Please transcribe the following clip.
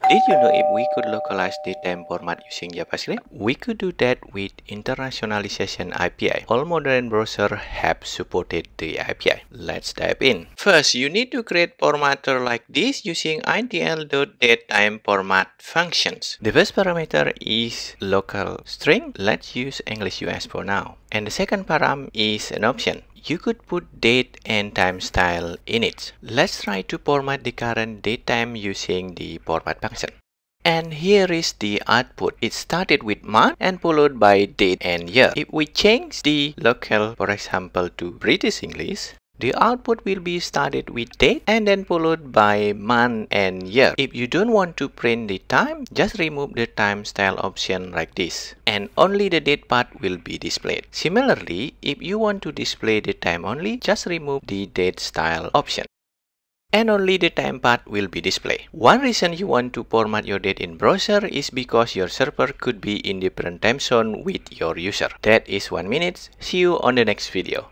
Did you know if we could localize datetime format using JavaScript? We could do that with Internationalization API. All modern browsers have supported the API. Let's dive in. First, you need to create formatter like this using intl.datetime format functions. The first parameter is local string. Let's use English US for now. And the second param is an option. You could put date and time style in it. Let's try to format the current datetime using the format function. And here is the output. It started with month and followed by date and year. If we change the local, for example, to British English, the output will be started with date and then followed by month and year. If you don't want to print the time, just remove the time style option like this. And only the date part will be displayed. Similarly, if you want to display the time only, just remove the date style option. And only the time part will be displayed. One reason you want to format your date in browser is because your server could be in different time zone with your user. That is 1 minute. See you on the next video.